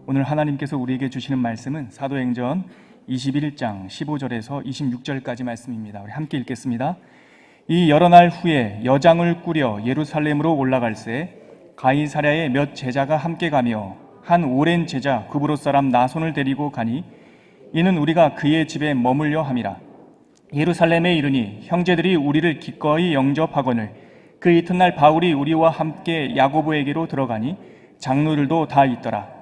오늘 하나님께서 우리에게 주시는 말씀은 사도행전 21장 15절에서 26절까지 말씀입니다. 우리 함께 읽겠습니다. 이 여러 날 후에 여장을 꾸려 예루살렘으로 올라갈새 가이사랴에 몇 제자가 함께 가며 한 오랜 제자 구브로 사람 나손을 데리고 가니 이는 우리가 그의 집에 머물려 함이라. 예루살렘에 이르니 형제들이 우리를 기꺼이 영접하거늘 그 이튿날 바울이 우리와 함께 야고보에게로 들어가니 장로들도 다 있더라.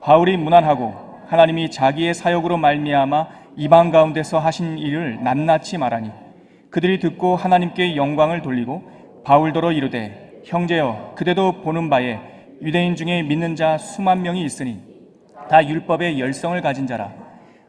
바울이 문안하고 하나님이 자기의 사역으로 말미암아 이방 가운데서 하신 일을 낱낱이 말하니 그들이 듣고 하나님께 영광을 돌리고 바울더러 이르되 형제여 그대도 보는 바에 유대인 중에 믿는 자 수만 명이 있으니 다 율법의 열성을 가진 자라.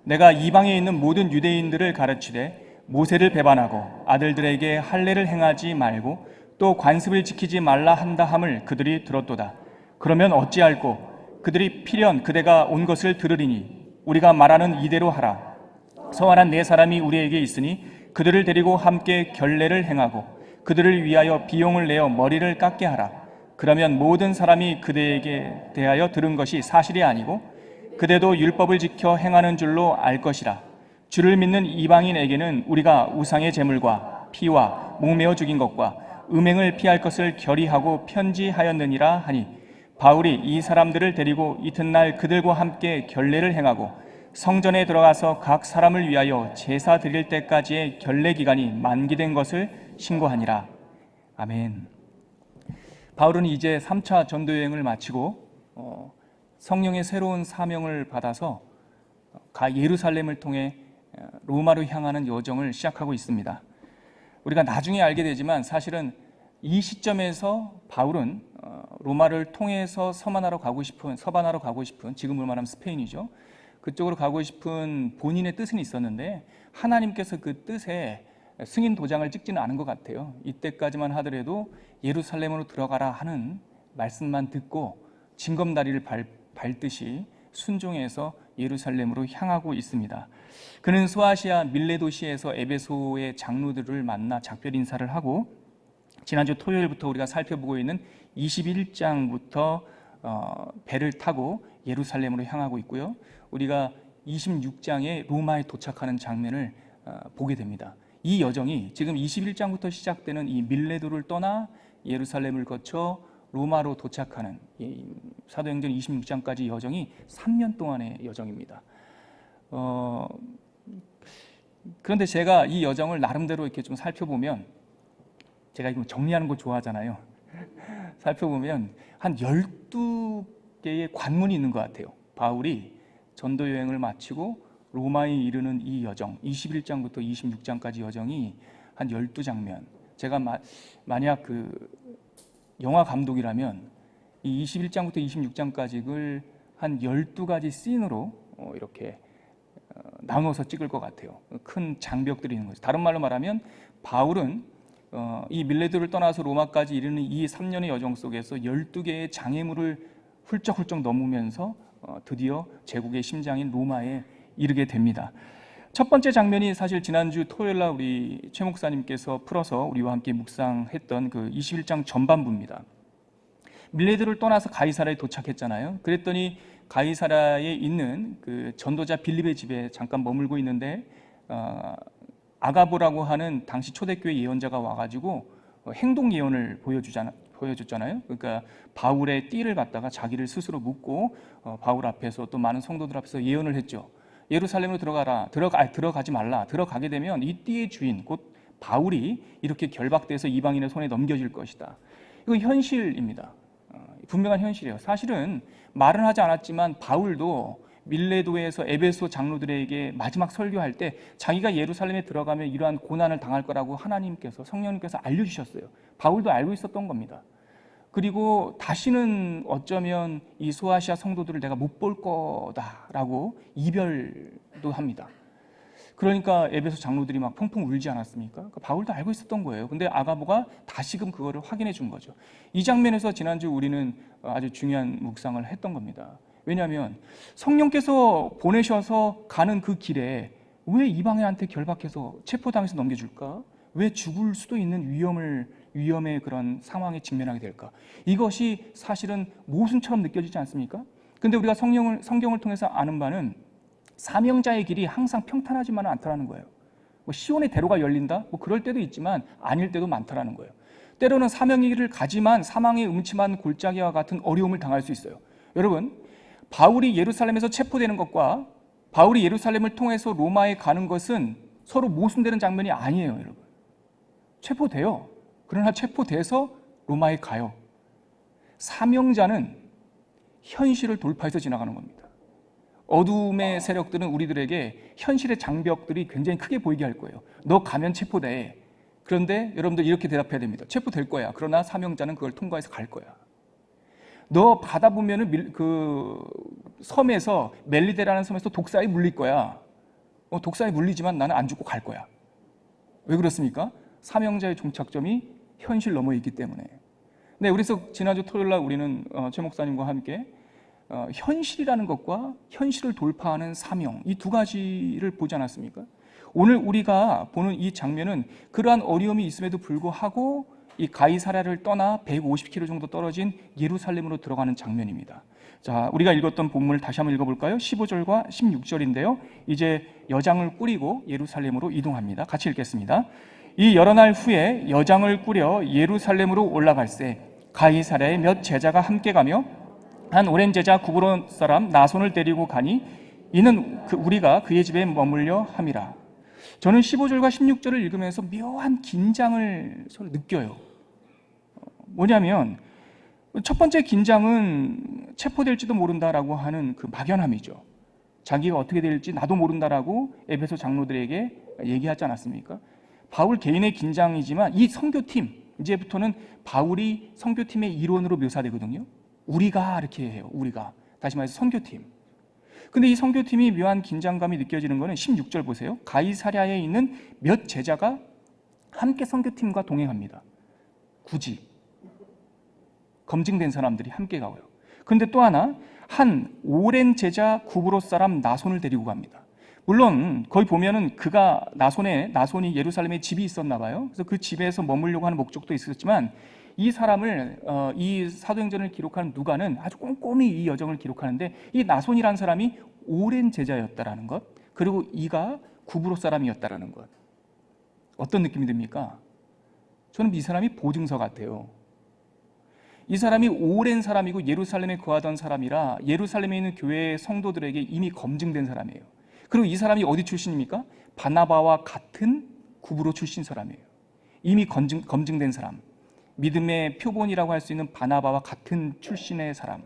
내가 이방에 있는 모든 유대인들을 가르치되 모세를 배반하고 아들들에게 할례를 행하지 말고 또 관습을 지키지 말라 한다 함을 그들이 들었도다. 그러면 어찌할꼬 그들이 필연 그대가 온 것을 들으리니 우리가 말하는 이대로 하라. 서원한 네 사람이 우리에게 있으니 그들을 데리고 함께 결례를 행하고 그들을 위하여 비용을 내어 머리를 깎게 하라. 그러면 모든 사람이 그대에게 대하여 들은 것이 사실이 아니고 그대도 율법을 지켜 행하는 줄로 알 것이라. 주를 믿는 이방인에게는 우리가 우상의 제물과 피와 목매어 죽인 것과 음행을 피할 것을 결의하고 편지하였느니라 하니 바울이 이 사람들을 데리고 이튿날 그들과 함께 결례를 행하고 성전에 들어가서 각 사람을 위하여 제사 드릴 때까지의 결례 기간이 만기된 것을 신고하니라. 아멘. 바울은 이제 3차 전도여행을 마치고 성령의 새로운 사명을 받아서 예루살렘을 통해 로마로 향하는 여정을 시작하고 있습니다. 우리가 나중에 알게 되지만 사실은 이 시점에서 바울은 로마를 통해서 서반하러 가고 싶은 지금으로 말하면 스페인이죠. 그쪽으로 가고 싶은 본인의 뜻은 있었는데 하나님께서 그 뜻에 승인 도장을 찍지는 않은 것 같아요. 이때까지만 하더라도 예루살렘으로 들어가라 하는 말씀만 듣고 징검다리를 밟듯이 순종해서 예루살렘으로 향하고 있습니다. 그는 소아시아 밀레도시에서 에베소의 장로들을 만나 작별 인사를 하고 지난주 토요일부터 우리가 살펴보고 있는 21장부터 배를 타고 예루살렘으로 향하고 있고요. 우리가 26장에 로마에 도착하는 장면을 보게 됩니다. 이 여정이 지금 21장부터 시작되는 이 밀레도를 떠나 예루살렘을 거쳐 로마로 도착하는 사도행전 26장까지 여정이 3년 동안의 여정입니다. 그런데 제가 이 여정을 나름대로 이렇게 좀 살펴보면 제가 이거 정리하는 거 좋아하잖아요. 살펴보면 한 12개의 관문이 있는 것 같아요. 바울이 전도 여행을 마치고 로마에 이르는 이 여정, 21장부터 26장까지 여정이 한 12장면. 제가 만약 그 영화 감독이라면 이 21장부터 26장까지를 한 12가지 씬으로 이렇게 나눠서 찍을 것 같아요. 큰 장벽들이 있는 거죠. 다른 말로 말하면 바울은 이 밀레도를 떠나서 로마까지 이르는 이 3년의 여정 속에서 12개의 장애물을 훌쩍훌쩍 넘으면서 드디어 제국의 심장인 로마에 이르게 됩니다. 첫 번째 장면이 사실 지난주 토요일날 우리 최 목사님께서 풀어서 우리와 함께 묵상했던 그 21장 전반부입니다. 밀레도를 떠나서 가이사랴에 도착했잖아요. 그랬더니 가이사랴에 있는 그 전도자 빌립의 집에 잠깐 머물고 있는데 아가보라고 하는 당시 초대교회 예언자가 와가지고 행동 예언을 보여줬잖아요. 그러니까 바울의 띠를 갖다가 자기를 스스로 묻고 바울 앞에서 또 많은 성도들 앞에서 예언을 했죠. 예루살렘으로 들어가지 말라. 들어가게 되면 이 띠의 주인 곧 바울이 이렇게 결박돼서 이방인의 손에 넘겨질 것이다. 이거 현실입니다. 분명한 현실이에요. 사실은 말은 하지 않았지만 바울도 밀레도에서 에베소 장로들에게 마지막 설교할 때 자기가 예루살렘에 들어가면 이러한 고난을 당할 거라고 하나님께서 성령님께서 알려주셨어요. 바울도 알고 있었던 겁니다. 그리고 다시는 어쩌면 이 소아시아 성도들을 내가 못 볼 거다라고 이별도 합니다. 그러니까 에베소 장로들이 막 펑펑 울지 않았습니까? 그러니까 바울도 알고 있었던 거예요. 근데 아가보가 다시금 그거를 확인해 준 거죠. 이 장면에서 지난주 우리는 아주 중요한 묵상을 했던 겁니다. 왜냐하면 성령께서 보내셔서 가는 그 길에 왜 이방인한테 결박해서 체포당해서 넘겨줄까? 왜 죽을 수도 있는 위험의 그런 상황에 직면하게 될까? 이것이 사실은 모순처럼 느껴지지 않습니까? 근데 우리가 성경을 통해서 아는 바는 사명자의 길이 항상 평탄하지만은 않다라는 거예요. 뭐 시온의 대로가 열린다? 뭐 그럴 때도 있지만 아닐 때도 많다라는 거예요. 때로는 사명의 길을 가지만 사망의 음침한 골짜기와 같은 어려움을 당할 수 있어요. 여러분, 바울이 예루살렘에서 체포되는 것과 바울이 예루살렘을 통해서 로마에 가는 것은 서로 모순되는 장면이 아니에요, 여러분. 체포돼요. 그러나 체포돼서 로마에 가요. 사명자는 현실을 돌파해서 지나가는 겁니다. 어둠의 세력들은 우리들에게 현실의 장벽들이 굉장히 크게 보이게 할 거예요. 너 가면 체포돼. 그런데 여러분들 이렇게 대답해야 됩니다. 체포될 거야. 그러나 사명자는 그걸 통과해서 갈 거야. 너 바다 보면은 그 섬에서 멜리데라는 섬에서 독사에 물릴 거야. 독사에 물리지만 나는 안 죽고 갈 거야. 왜 그렇습니까? 사명자의 종착점이 현실 너머에 있기 때문에. 네, 그래서 지난주 토요일 날 우리는 최 목사님과 함께 현실이라는 것과 현실을 돌파하는 사명, 이 두 가지를 보지 않았습니까? 오늘 우리가 보는 이 장면은 그러한 어려움이 있음에도 불구하고 이 가이사랴를 떠나 150km 정도 떨어진 예루살렘으로 들어가는 장면입니다. 자, 우리가 읽었던 본문을 다시 한번 읽어볼까요? 15절과 16절인데요. 이제 여장을 꾸리고 예루살렘으로 이동합니다. 같이 읽겠습니다. 이 여러 날 후에 여장을 꾸려 예루살렘으로 올라갈새 가이사랴에 몇 제자가 함께 가며 한 오랜 제자 구브로 사람 나손을 데리고 가니 이는 우리가 그의 집에 머물려 함이라. 저는 15절과 16절을 읽으면서 묘한 긴장을 느껴요. 뭐냐면 첫 번째 긴장은 체포될지도 모른다라고 하는 그 막연함이죠. 자기가 어떻게 될지 나도 모른다라고 에베소 장로들에게 얘기하지 않았습니까? 바울 개인의 긴장이지만 이 선교팀, 이제부터는 바울이 선교팀의 일원으로 묘사되거든요. 우리가 이렇게 해요. 우리가. 다시 말해서 선교팀. 근데 이 선교팀이 묘한 긴장감이 느껴지는 것은 16절 보세요. 가이사랴에 있는 몇 제자가 함께 선교팀과 동행합니다. 굳이 검증된 사람들이 함께 가고요. 그런데 또 하나, 한 오랜 제자 구브로 사람 나손을 데리고 갑니다. 물론 거기 보면은 그가 나손이 예루살렘에 집이 있었나 봐요. 그래서 그 집에서 머물려고 하는 목적도 있었지만 이 사람을 이 사도행전을 기록하는 누가는 아주 꼼꼼히 이 여정을 기록하는데 이 나손이라는 사람이 오랜 제자였다라는 것, 그리고 이가 구브로 사람이었다라는 것. 어떤 느낌이 듭니까? 저는 이 사람이 보증서 같아요. 이 사람이 오랜 사람이고 예루살렘에 거하던 사람이라 예루살렘에 있는 교회 성도들에게 이미 검증된 사람이에요. 그리고 이 사람이 어디 출신입니까? 바나바와 같은 구브로 출신 사람이에요. 이미 검증된 사람. 믿음의 표본이라고 할 수 있는 바나바와 같은 출신의 사람.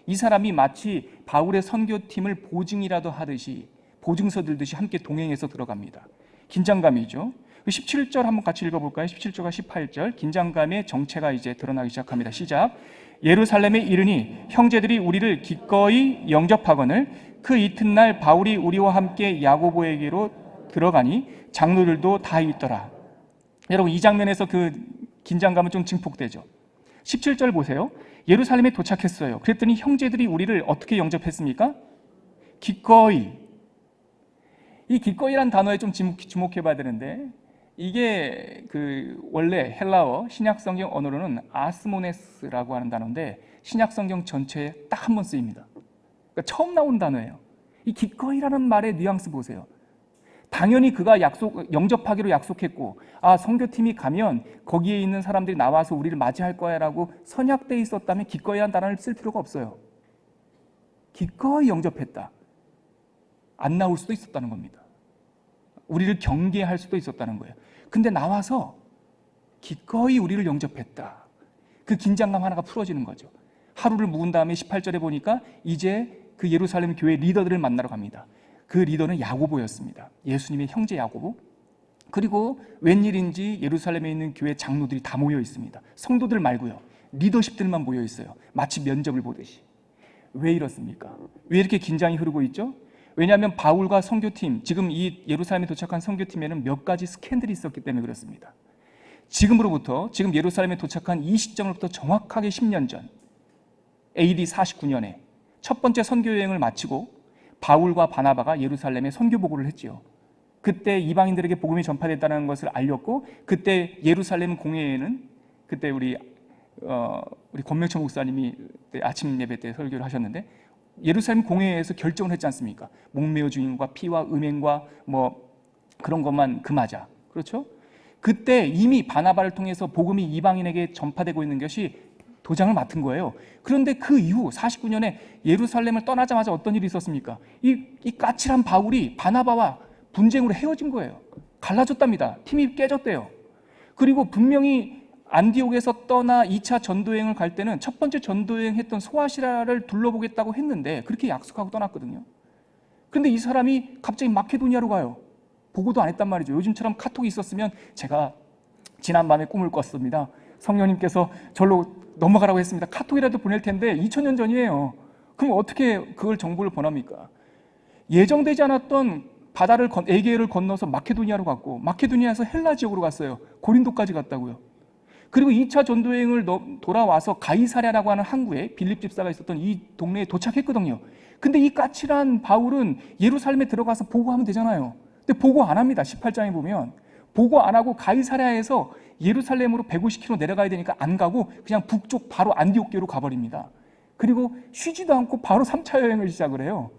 이 사람이 마치 바울의 선교팀을 보증이라도 하듯이 보증서 들듯이 함께 동행해서 들어갑니다. 긴장감이죠. 17절 한번 같이 읽어볼까요? 17절과 18절 긴장감의 정체가 이제 드러나기 시작합니다. 시작. 예루살렘에 이르니 형제들이 우리를 기꺼이 영접하거늘 그 이튿날 바울이 우리와 함께 야고보에게로 들어가니 장로들도 다 있더라. 여러분 이 장면에서 그 긴장감은 좀 증폭되죠. 17절 보세요. 예루살렘에 도착했어요. 그랬더니 형제들이 우리를 어떻게 영접했습니까? 기꺼이. 이 기꺼이란 단어에 좀 주목해 봐야 되는데 이게 그 원래 헬라어 신약성경 언어로는 아스모네스라고 하는 단어인데 신약성경 전체에 딱 한 번 쓰입니다. 그러니까 처음 나온 단어예요. 이 기꺼이라는 말의 뉘앙스 보세요. 당연히 그가 영접하기로 약속했고 선교팀이 가면 거기에 있는 사람들이 나와서 우리를 맞이할 거야 라고 선약돼 있었다면 기꺼이란 단어를 쓸 필요가 없어요. 기꺼이 영접했다. 안 나올 수도 있었다는 겁니다. 우리를 경계할 수도 있었다는 거예요. 근데 나와서 기꺼이 우리를 영접했다. 그 긴장감 하나가 풀어지는 거죠. 하루를 묵은 다음에 18절에 보니까 이제 그 예루살렘 교회 리더들을 만나러 갑니다. 그 리더는 야고보였습니다. 예수님의 형제 야고보. 그리고 웬일인지 예루살렘에 있는 교회 장로들이 다 모여 있습니다. 성도들 말고요. 리더십들만 모여 있어요. 마치 면접을 보듯이. 왜 이렇습니까? 왜 이렇게 긴장이 흐르고 있죠? 왜냐하면 바울과 선교팀, 지금 이 예루살렘에 도착한 선교팀에는 몇 가지 스캔들이 있었기 때문에 그렇습니다. 지금 예루살렘에 도착한 이 시점으로부터 정확하게 10년 전 AD 49년에 첫 번째 선교 여행을 마치고 바울과 바나바가 예루살렘에 선교 보고를 했지요. 그때 이방인들에게 복음이 전파됐다는 것을 알렸고 그때 예루살렘 공회에는 그때 우리 권명철 목사님이 아침 예배 때 설교를 하셨는데 예루살렘 공회에서 결정을 했지 않습니까? 목매어 주인과 피와 음행과 뭐 그런 것만 금하자. 그렇죠? 그때 이미 바나바를 통해서 복음이 이방인에게 전파되고 있는 것이 도장을 맡은 거예요. 그런데 그 이후 49년에 예루살렘을 떠나자마자 어떤 일이 있었습니까? 이 까칠한 바울이 바나바와 분쟁으로 헤어진 거예요. 갈라졌답니다. 팀이 깨졌대요. 그리고 분명히 안디옥에서 떠나 2차 전도여행을 갈 때는 첫 번째 전도여행 했던 소아시라를 둘러보겠다고 했는데 그렇게 약속하고 떠났거든요. 그런데 이 사람이 갑자기 마케도니아로 가요. 보고도 안 했단 말이죠. 요즘처럼 카톡이 있었으면 제가 지난밤에 꿈을 꿨습니다. 성령님께서 절로 넘어가라고 했습니다. 카톡이라도 보낼 텐데 2000년 전이에요. 그럼 어떻게 그걸 정보를 보냅니까? 예정되지 않았던 바다를 에게를 건너서 마케도니아로 갔고 마케도니아에서 헬라 지역으로 갔어요. 고린도까지 갔다고요. 그리고 2차 전도여행을 돌아와서 가이사랴라고 하는 항구에 빌립 집사가 있었던 이 동네에 도착했거든요. 근데 이 까칠한 바울은 예루살렘에 들어가서 보고하면 되잖아요. 근데 보고 안 합니다. 18장에 보면 보고 안 하고 가이사랴에서 예루살렘으로 150km 내려가야 되니까 안 가고 그냥 북쪽 바로 안디옥교로 가버립니다. 그리고 쉬지도 않고 바로 3차 여행을 시작을 해요.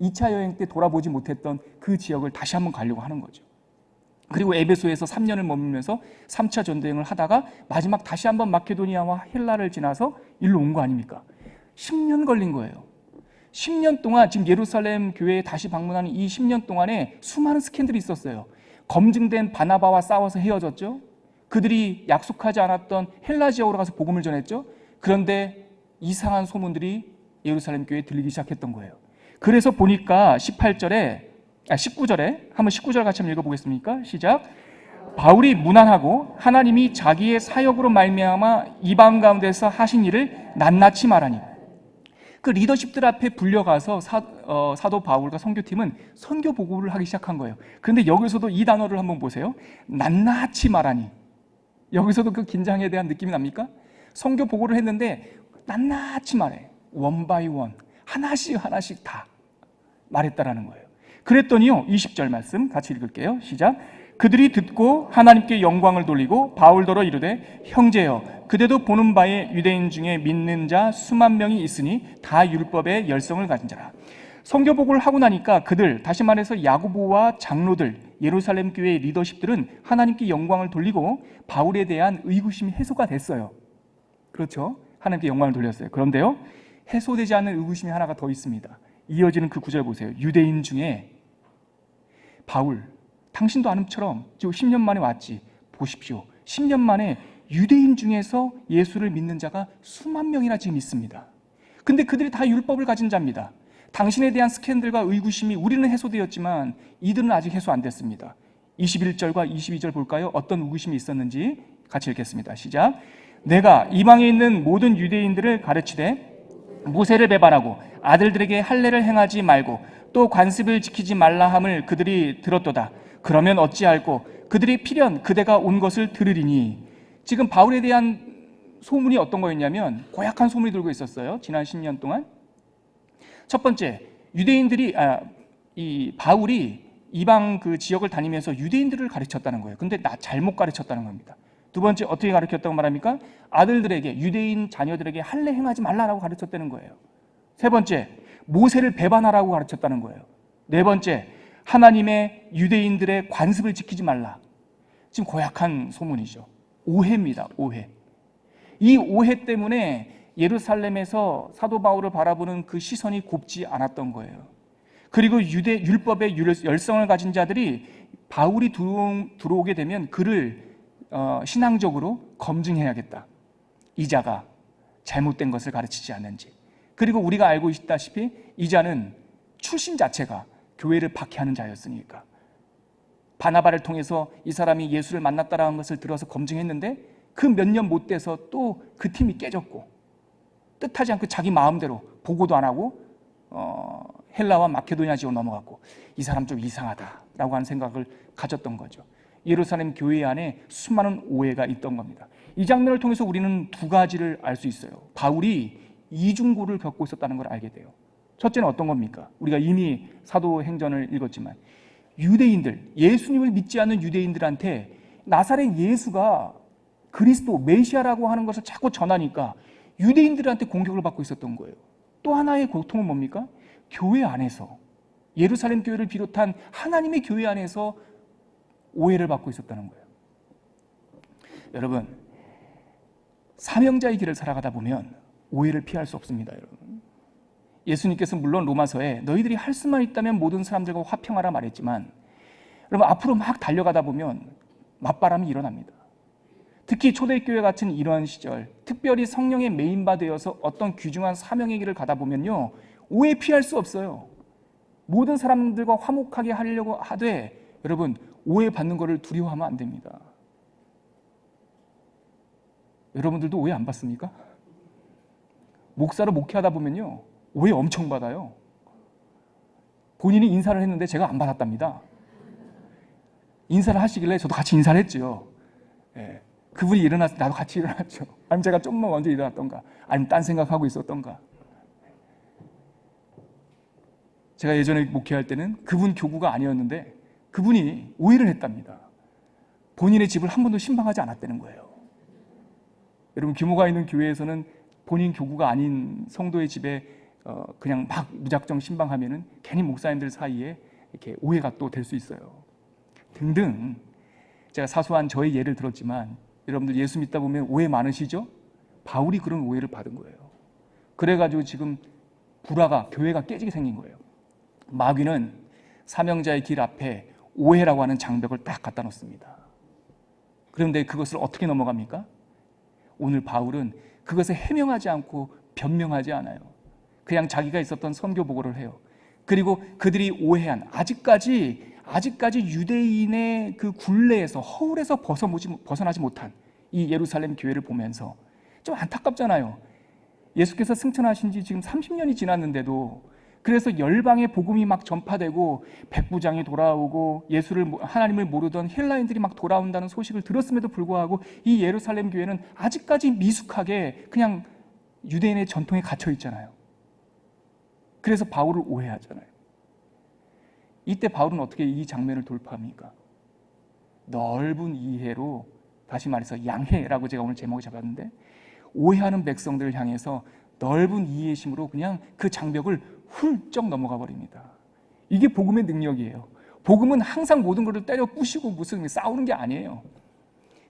2차 여행 때 돌아보지 못했던 그 지역을 다시 한번 가려고 하는 거죠. 그리고 에베소에서 3년을 머물면서 3차 전도여행을 하다가 마지막 다시 한번 마케도니아와 헬라를 지나서 일로 온 거 아닙니까? 10년 걸린 거예요. 10년 동안 지금 예루살렘 교회에 다시 방문하는 이 10년 동안에 수많은 스캔들이 있었어요. 검증된 바나바와 싸워서 헤어졌죠. 그들이 약속하지 않았던 헬라 지역으로 가서 복음을 전했죠. 그런데 이상한 소문들이 예루살렘 교회에 들리기 시작했던 거예요. 그래서 보니까 19절에 한번 19절 같이 한번 읽어보겠습니까? 시작. 바울이 무난하고 하나님이 자기의 사역으로 말미암아 이방 가운데서 하신 일을 낱낱이 말하니 그 리더십들 앞에 불려가서 사도 바울과 선교팀은 선교 보고를 하기 시작한 거예요. 그런데 여기서도 이 단어를 한번 보세요. 낱낱이 말하니. 여기서도 그 긴장에 대한 느낌이 납니까? 선교 보고를 했는데 낱낱이 말해. 원 바이 원. 하나씩 하나씩 다 말했다라는 거예요. 그랬더니요, 20절 말씀 같이 읽을게요. 시작. 그들이 듣고 하나님께 영광을 돌리고 바울더러 이르되 형제여 그대도 보는 바에 유대인 중에 믿는 자 수만 명이 있으니 다 율법의 열성을 가진 자라. 선교복을 하고 나니까 그들, 다시 말해서 야고보와 장로들, 예루살렘 교회의 리더십들은 하나님께 영광을 돌리고 바울에 대한 의구심이 해소가 됐어요. 그렇죠? 하나님께 영광을 돌렸어요. 그런데요, 해소되지 않는 의구심이 하나가 더 있습니다. 이어지는 그 구절 보세요. 유대인 중에 바울, 당신도 아는처럼 지금 10년 만에 왔지. 보십시오. 10년 만에 유대인 중에서 예수를 믿는 자가 수만 명이나 지금 있습니다. 근데 그들이 다 율법을 가진 자입니다. 당신에 대한 스캔들과 의구심이 우리는 해소되었지만 이들은 아직 해소 안 됐습니다. 21절과 22절 볼까요? 어떤 의구심이 있었는지 같이 읽겠습니다. 시작. 내가 이방에 있는 모든 유대인들을 가르치되 모세를 배반하고 아들들에게 할례를 행하지 말고 또 관습을 지키지 말라 함을 그들이 들었도다. 그러면 어찌할꼬 그들이 필연 그대가 온 것을 들으리니. 지금 바울에 대한 소문이 어떤 거였냐면 고약한 소문이 돌고 있었어요. 지난 10년 동안. 첫 번째, 유대인들이 이 바울이 이방 그 지역을 다니면서 유대인들을 가르쳤다는 거예요. 근데 잘못 가르쳤다는 겁니다. 두 번째, 어떻게 가르쳤다고 말합니까? 아들들에게, 유대인 자녀들에게 할례 행하지 말라라고 가르쳤다는 거예요. 세 번째, 모세를 배반하라고 가르쳤다는 거예요. 네 번째, 하나님의 유대인들의 관습을 지키지 말라. 지금 고약한 소문이죠. 오해입니다. 오해. 이 오해 때문에 예루살렘에서 사도 바울을 바라보는 그 시선이 곱지 않았던 거예요. 그리고 유대 율법의 열성을 가진 자들이 바울이 들어오게 되면 그를 신앙적으로 검증해야겠다. 이 자가 잘못된 것을 가르치지 않는지. 그리고 우리가 알고 있다시피 이 자는 출신 자체가 교회를 박해하는 자였으니까. 바나바를 통해서 이 사람이 예수를 만났다라는 것을 들어서 검증했는데 그 몇 년 못 돼서 또 그 팀이 깨졌고 뜻하지 않고 자기 마음대로 보고도 안 하고 헬라와 마케도니아 지역으로 넘어갔고 이 사람 좀 이상하다라고 하는 생각을 가졌던 거죠. 예루살렘 교회 안에 수많은 오해가 있던 겁니다. 이 장면을 통해서 우리는 두 가지를 알 수 있어요. 바울이 이중고를 겪고 있었다는 걸 알게 돼요. 첫째는 어떤 겁니까? 우리가 이미 사도행전을 읽었지만 유대인들, 예수님을 믿지 않는 유대인들한테 나사렛 예수가 그리스도, 메시아라고 하는 것을 자꾸 전하니까 유대인들한테 공격을 받고 있었던 거예요. 또 하나의 고통은 뭡니까? 교회 안에서, 예루살렘 교회를 비롯한 하나님의 교회 안에서 오해를 받고 있었다는 거예요. 여러분, 사명자의 길을 살아가다 보면 오해를 피할 수 없습니다. 여러분, 예수님께서 물론 로마서에 너희들이 할 수만 있다면 모든 사람들과 화평하라 말했지만, 여러분, 앞으로 막 달려가다 보면 맞바람이 일어납니다. 특히 초대교회 같은 이러한 시절, 특별히 성령의 메인바 되어서 어떤 귀중한 사명의 길을 가다 보면요, 오해 피할 수 없어요. 모든 사람들과 화목하게 하려고 하되, 여러분, 오해 받는 것을 두려워하면 안 됩니다. 여러분들도 오해 안 받습니까? 목사로 목회하다 보면요, 오해 엄청 받아요. 본인이 인사를 했는데 제가 안 받았답니다. 인사를 하시길래 저도 같이 인사를 했죠. 예. 그분이 일어났을 때 나도 같이 일어났죠. 아니면 제가 좀만 먼저 일어났던가, 아니면 딴 생각하고 있었던가. 제가 예전에 목회할 때는 그분 교구가 아니었는데 그분이 오해를 했답니다. 본인의 집을 한 번도 신방하지 않았다는 거예요. 여러분, 규모가 있는 교회에서는 본인 교구가 아닌 성도의 집에 그냥 막 무작정 신방하면은 괜히 목사님들 사이에 이렇게 오해가 또 될 수 있어요. 등등. 제가 사소한 저의 예를 들었지만, 여러분들 예수 믿다 보면 오해 많으시죠? 바울이 그런 오해를 받은 거예요. 그래가지고 지금 불화가, 교회가 깨지게 생긴 거예요. 마귀는 사명자의 길 앞에 오해라고 하는 장벽을 딱 갖다 놓습니다. 그런데 그것을 어떻게 넘어갑니까? 오늘 바울은 그것을 해명하지 않고 변명하지 않아요. 그냥 자기가 있었던 선교 보고를 해요. 그리고 그들이 오해한, 아직까지 유대인의 그 굴레에서, 허울에서 벗어나지 못한 이 예루살렘 교회를 보면서 좀 안타깝잖아요. 예수께서 승천하신 지 지금 30년이 지났는데도, 그래서 열방의 복음이 막 전파되고 백부장이 돌아오고 하나님을 모르던 헬라인들이 막 돌아온다는 소식을 들었음에도 불구하고 이 예루살렘 교회는 아직까지 미숙하게 그냥 유대인의 전통에 갇혀 있잖아요. 그래서 바울을 오해하잖아요. 이때 바울은 어떻게 이 장면을 돌파합니까? 넓은 이해로, 다시 말해서 양해라고 제가 오늘 제목을 잡았는데, 오해하는 백성들을 향해서 넓은 이해심으로 그냥 그 장벽을 훌쩍 넘어가 버립니다. 이게 복음의 능력이에요. 복음은 항상 모든 것을 때려 부시고 무슨 싸우는 게 아니에요.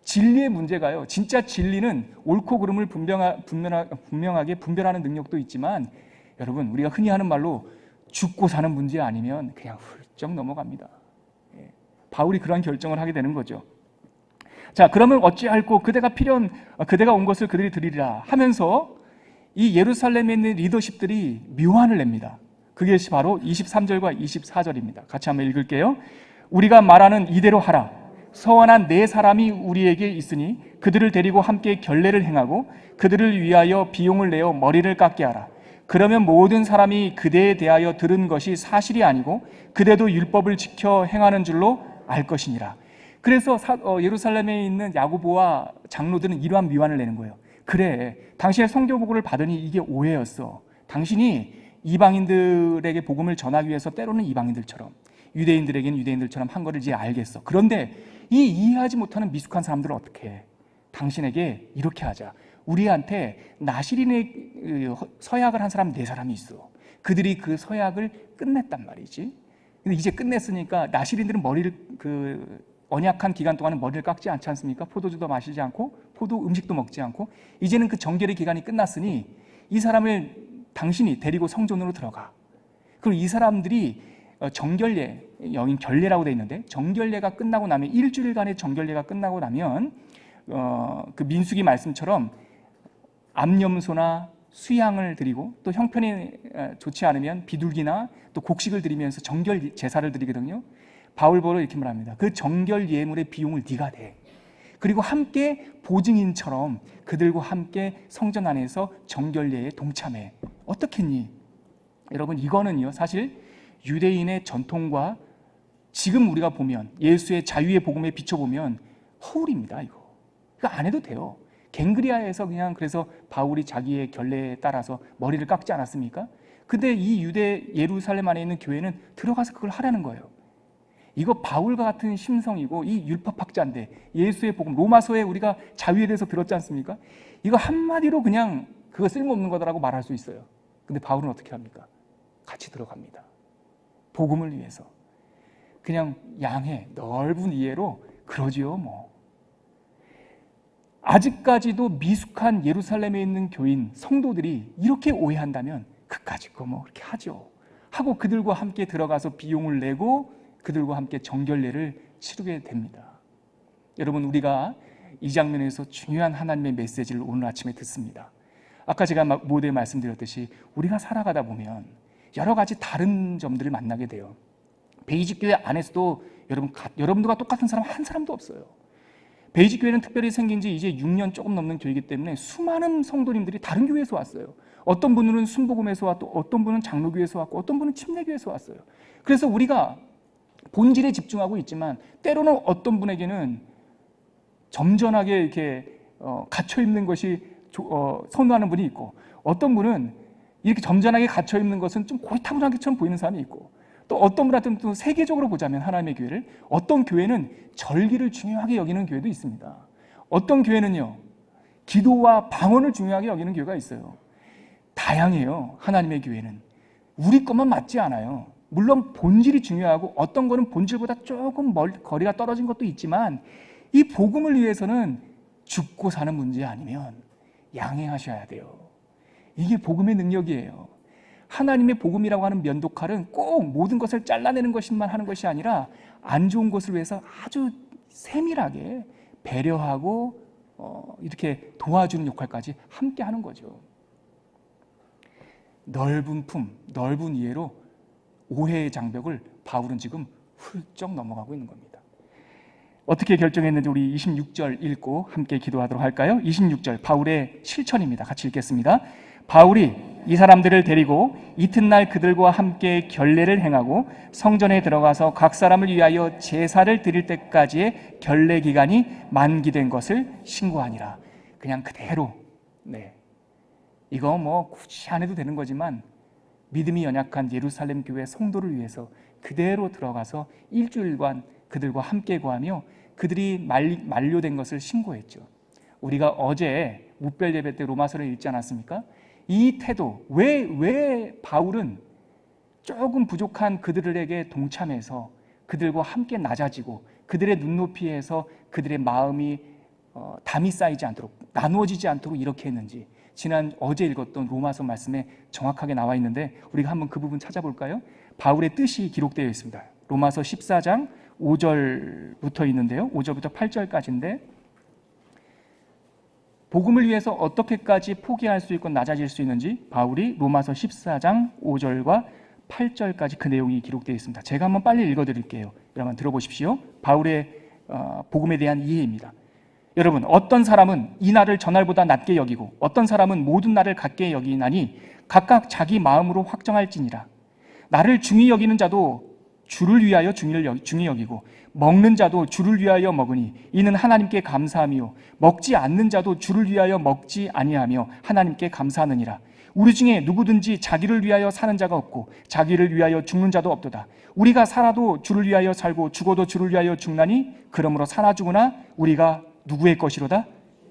진리의 문제가요, 진짜 진리는 옳고 그름을 분명하게 분별하는 능력도 있지만, 여러분, 우리가 흔히 하는 말로 죽고 사는 문제 아니면 그냥 훌쩍 넘어갑니다. 바울이 그러한 결정을 하게 되는 거죠. 자, 그러면 어찌할꼬 그대가 온 것을 그들이 들으리라 하면서 이 예루살렘에 있는 리더십들이 묘안을 냅니다. 그게 바로 23절과 24절입니다. 같이 한번 읽을게요. 우리가 말하는 이대로 하라. 서원한 네 사람이 우리에게 있으니 그들을 데리고 함께 결례를 행하고 그들을 위하여 비용을 내어 머리를 깎게 하라. 그러면 모든 사람이 그대에 대하여 들은 것이 사실이 아니고 그대도 율법을 지켜 행하는 줄로 알 것이니라. 그래서 예루살렘에 있는 야고보와 장로들은 이러한 묘안을 내는 거예요. 그래, 당신의 성교 보고를 받으니 이게 오해였어. 당신이 이방인들에게 복음을 전하기 위해서 때로는 이방인들처럼, 유대인들에게는 유대인들처럼 한 거를 이제 알겠어. 그런데 이 이해하지 못하는 미숙한 사람들은 어떻게 해? 당신에게 이렇게 하자. 우리한테 나시린의 서약을 한 사람 4사람이 있어. 그들이 그 서약을 끝냈단 말이지. 근데 이제 끝냈으니까 나시린들은 머리를 언약한 기간 동안은 머리를 깎지 않지 않습니까? 포도주도 마시지 않고 포도 음식도 먹지 않고, 이제는 그 정결의 기간이 끝났으니 이 사람을 당신이 데리고 성전으로 들어가. 그리고 이 사람들이 정결례, 여긴 결례라고 되어 있는데, 정결례가 끝나고 나면, 일주일간의 정결례가 끝나고 나면 그 민수기 말씀처럼 암염소나 수양을 드리고, 또 형편이 좋지 않으면 비둘기나 또 곡식을 드리면서 정결 제사를 드리거든요. 바울보로 이렇게 말합니다. 그 정결 예물의 비용을 네가 내. 그리고 함께 보증인처럼 그들과 함께 성전 안에서 정결례에 동참해. 어떻겠니? 여러분, 이거는요, 사실 유대인의 전통과 지금 우리가 보면 예수의 자유의 복음에 비춰보면 허울입니다. 이거 안 해도 돼요. 갱그리아에서 그냥, 그래서 바울이 자기의 결례에 따라서 머리를 깎지 않았습니까? 근데 이 예루살렘 안에 있는 교회는 들어가서 그걸 하라는 거예요. 이거 바울과 같은 심성이고, 이 율법학자인데, 예수의 복음, 로마서에 우리가 자유에 대해서 들었지 않습니까? 이거 한마디로 그냥 그거 쓸모없는 거다라고 말할 수 있어요. 근데 바울은 어떻게 합니까? 같이 들어갑니다. 복음을 위해서. 그냥 양해, 넓은 이해로 그러지요 뭐. 아직까지도 미숙한 예루살렘에 있는 교인, 성도들이 이렇게 오해한다면 그까짓 거 뭐 그렇게 하죠. 하고 그들과 함께 들어가서 비용을 내고 그들과 함께 정결례를 치르게 됩니다. 여러분, 우리가 이 장면에서 중요한 하나님의 메시지를 오늘 아침에 듣습니다. 아까 제가 모두에 말씀드렸듯이 우리가 살아가다 보면 여러 가지 다른 점들을 만나게 돼요. 베이직 교회 안에서도 여러분들과 똑같은 사람 한 사람도 없어요. 베이직 교회는 특별히 생긴 지 이제 6년 조금 넘는 교회이기 때문에 수많은 성도님들이 다른 교회에서 왔어요. 어떤 분은 순복음에서 왔고, 어떤 분은 장로교회에서 왔고, 어떤 분은 침례교회에서 왔어요. 그래서 우리가 본질에 집중하고 있지만 때로는 어떤 분에게는 점잖하게 이렇게 갇혀 있는 것이 선호하는 분이 있고, 어떤 분은 이렇게 점잖하게 갇혀 있는 것은 좀 고리타분한 것처럼 보이는 사람이 있고, 또 어떤 분한테는 또 세계적으로 보자면 하나님의 교회를, 어떤 교회는 절기를 중요하게 여기는 교회도 있습니다. 어떤 교회는요, 기도와 방언을 중요하게 여기는 교회가 있어요. 다양해요. 하나님의 교회는 우리 것만 맞지 않아요. 물론 본질이 중요하고 어떤 거는 본질보다 조금 거리가 떨어진 것도 있지만, 이 복음을 위해서는 죽고 사는 문제 아니면 양해하셔야 돼요. 이게 복음의 능력이에요. 하나님의 복음이라고 하는 면도칼은 꼭 모든 것을 잘라내는 것만 하는 것이 아니라 안 좋은 것을 위해서 아주 세밀하게 배려하고 이렇게 도와주는 역할까지 함께 하는 거죠. 넓은 품, 넓은 이해로 오해의 장벽을 바울은 지금 훌쩍 넘어가고 있는 겁니다. 어떻게 결정했는지 우리 26절 읽고 함께 기도하도록 할까요? 26절 바울의 실천입니다. 같이 읽겠습니다. 바울이 이 사람들을 데리고 이튿날 그들과 함께 결례를 행하고 성전에 들어가서 각 사람을 위하여 제사를 드릴 때까지의 결례 기간이 만기된 것을 신고하니라. 그냥 그대로, 이거 뭐 굳이 안 해도 되는 거지만 믿음이 연약한 예루살렘 교회 성도를 위해서 그대로 들어가서 일주일간 그들과 함께 거하며 그들이 만료된 것을 신고했죠. 우리가 어제 무별 예배 때 로마서를 읽지 않았습니까? 이 태도, 왜 바울은 조금 부족한 그들에게 동참해서 그들과 함께 낮아지고 그들의 눈높이에서 그들의 마음이 담이 쌓이지 않도록, 나누어지지 않도록 이렇게 했는지 어제 읽었던 로마서 말씀에 정확하게 나와 있는데 우리가 한번 그 부분 찾아볼까요? 바울의 뜻이 기록되어 있습니다. 로마서 14장 5절부터 있는데요. 5절부터 8절까지인데, 복음을 위해서 어떻게까지 포기할 수 있고 낮아질 수 있는지 바울이 로마서 14장 5절과 8절까지 그 내용이 기록되어 있습니다. 제가 한번 빨리 읽어드릴게요. 여러분 들어보십시오. 바울의 복음에 대한 이해입니다. 여러분, 어떤 사람은 이 날을 전날보다 낮게 여기고 어떤 사람은 모든 날을 같게 여기나니 각각 자기 마음으로 확정할지니라. 나를 중히 여기는 자도 주를 위하여 중히 여기고 먹는 자도 주를 위하여 먹으니 이는 하나님께 감사함이요 먹지 않는 자도 주를 위하여 먹지 아니하며 하나님께 감사하느니라. 우리 중에 누구든지 자기를 위하여 사는 자가 없고 자기를 위하여 죽는 자도 없도다. 우리가 살아도 주를 위하여 살고 죽어도 주를 위하여 죽나니 그러므로 사나 죽으나 우리가 누구의 것이로다?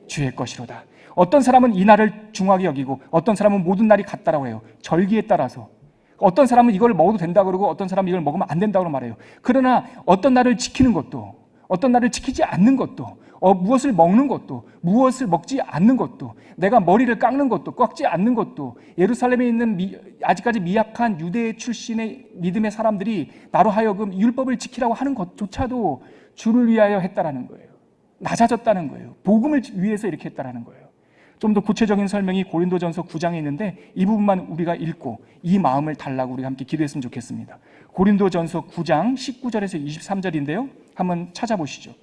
주의 것이로다. 어떤 사람은 이 날을 중하게 여기고 어떤 사람은 모든 날이 같다라고 해요. 절기에 따라서. 어떤 사람은 이걸 먹어도 된다 그러고 어떤 사람은 이걸 먹으면 안 된다고 말해요. 그러나 어떤 날을 지키는 것도, 어떤 날을 지키지 않는 것도, 무엇을 먹는 것도, 무엇을 먹지 않는 것도, 내가 머리를 깎는 것도, 꺾지 않는 것도, 예루살렘에 있는 아직까지 미약한 유대 출신의 믿음의 사람들이 나로 하여금 율법을 지키라고 하는 것조차도 주를 위하여 했다라는 거예요. 낮아졌다는 거예요. 복음을 위해서 이렇게 했다라는 거예요. 좀 더 구체적인 설명이 고린도전서 9장에 있는데 이 부분만 우리가 읽고 이 마음을 달라고 우리가 함께 기도했으면 좋겠습니다. 고린도전서 9장 19절에서 23절인데요. 한번 찾아보시죠.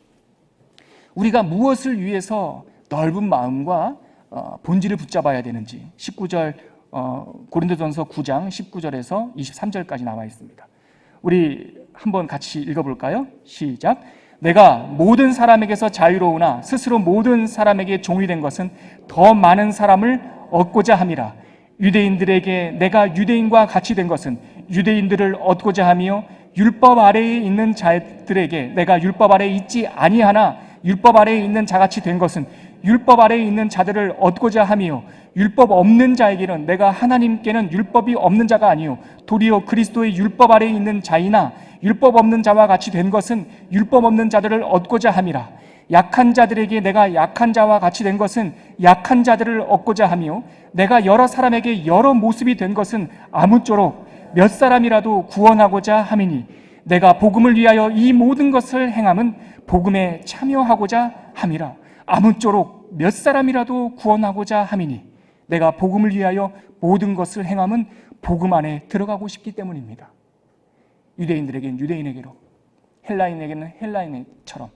우리가 무엇을 위해서 넓은 마음과 본질을 붙잡아야 되는지 19절 고린도전서 9장 19절에서 23절까지 나와 있습니다. 우리 한번 같이 읽어볼까요? 시작. 내가 모든 사람에게서 자유로우나 스스로 모든 사람에게 종이 된 것은 더 많은 사람을 얻고자 함이라. 유대인들에게 내가 유대인과 같이 된 것은 유대인들을 얻고자 하며 율법 아래에 있는 자들에게 내가 율법 아래에 있지 아니하나 율법 아래에 있는 자같이 된 것은 율법 아래에 있는 자들을 얻고자 하며 율법 없는 자에게는 내가 하나님께는 율법이 없는 자가 아니요 도리어 그리스도의 율법 아래에 있는 자이나 율법 없는 자와 같이 된 것은 율법 없는 자들을 얻고자 함이라. 약한 자들에게 내가 약한 자와 같이 된 것은 약한 자들을 얻고자 하며 내가 여러 사람에게 여러 모습이 된 것은 아무쪼록 몇 사람이라도 구원하고자 함이니 내가 복음을 위하여 이 모든 것을 행함은 복음에 참여하고자 함이라. 아무쪼록 몇 사람이라도 구원하고자 함이니 내가 복음을 위하여 모든 것을 행함은 복음 안에 들어가고 싶기 때문입니다. 유대인들에게는 유대인에게로, 헬라인에게는 헬라인처럼,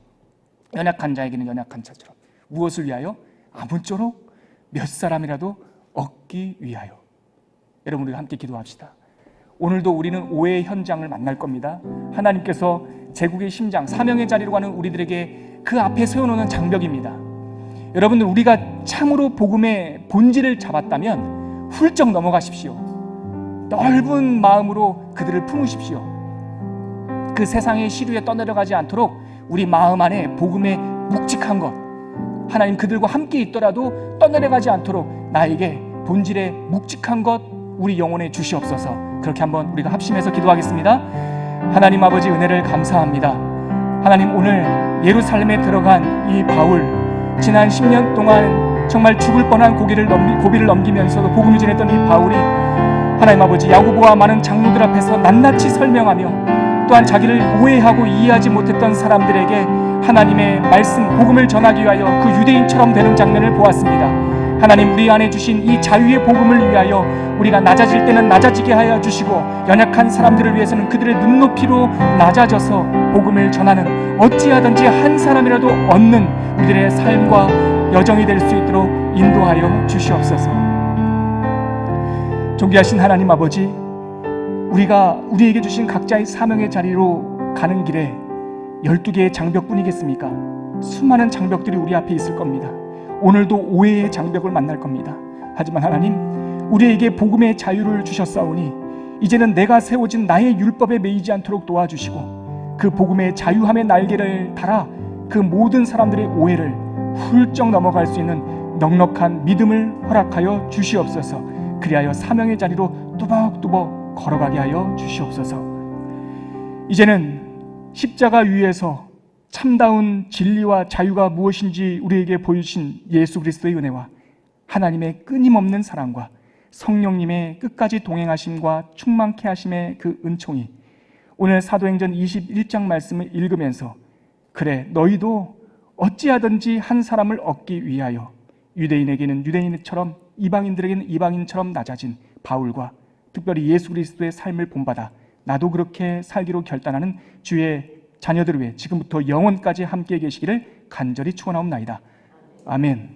연약한 자에게는 연약한 자처럼. 무엇을 위하여? 아무쪼록 몇 사람이라도 얻기 위하여. 여러분, 우리가 함께 기도합시다. 오늘도 우리는 오해의 현장을 만날 겁니다. 하나님께서 제국의 심장, 사명의 자리로 가는 우리들에게 그 앞에 세워놓는 장벽입니다. 여러분들, 우리가 참으로 복음의 본질을 잡았다면 훌쩍 넘어가십시오. 넓은 마음으로 그들을 품으십시오. 그 세상의 시류에 떠내려가지 않도록 우리 마음 안에 복음의 묵직한 것, 하나님 그들과 함께 있더라도 떠내려가지 않도록 나에게 본질의 묵직한 것 우리 영혼에 주시옵소서. 그렇게 한번 우리가 합심해서 기도하겠습니다. 하나님 아버지, 은혜를 감사합니다. 하나님, 오늘 예루살렘에 들어간 이 바울, 지난 10년 동안 정말 죽을 뻔한 고비를 넘기면서도 복음을 전했던 이 바울이 하나님 아버지, 야고보와 많은 장로들 앞에서 낱낱이 설명하며 또한 자기를 오해하고 이해하지 못했던 사람들에게 하나님의 말씀, 복음을 전하기 위하여 그 유대인처럼 되는 장면을 보았습니다. 하나님, 우리 안에 주신 이 자유의 복음을 위하여 우리가 낮아질 때는 낮아지게 하여 주시고 연약한 사람들을 위해서는 그들의 눈높이로 낮아져서 복음을 전하는, 어찌하든지 한 사람이라도 얻는 우리들의 삶과 여정이 될 수 있도록 인도하여 주시옵소서. 존귀하신 하나님 아버지, 우리가 우리에게 주신 각자의 사명의 자리로 가는 길에 12개의 장벽뿐이겠습니까? 수많은 장벽들이 우리 앞에 있을 겁니다. 오늘도 오해의 장벽을 만날 겁니다. 하지만 하나님, 우리에게 복음의 자유를 주셨사오니 이제는 내가 세워진 나의 율법에 매이지 않도록 도와주시고 그 복음의 자유함의 날개를 달아 그 모든 사람들의 오해를 훌쩍 넘어갈 수 있는 넉넉한 믿음을 허락하여 주시옵소서. 그리하여 사명의 자리로 뚜벅뚜벅 걸어가게 하여 주시옵소서. 이제는 십자가 위에서 참다운 진리와 자유가 무엇인지 우리에게 보여주신 예수 그리스도의 은혜와 하나님의 끊임없는 사랑과 성령님의 끝까지 동행하심과 충만케 하심의 그 은총이 오늘 사도행전 21장 말씀을 읽으면서 그래, 너희도 어찌하든지 한 사람을 얻기 위하여 유대인에게는 유대인처럼 이방인들에게는 이방인처럼 낮아진 바울과 특별히 예수 그리스도의 삶을 본받아 나도 그렇게 살기로 결단하는 주의 자녀들을 위해 지금부터 영원까지 함께 계시기를 간절히 축원하옵나이다. 아멘.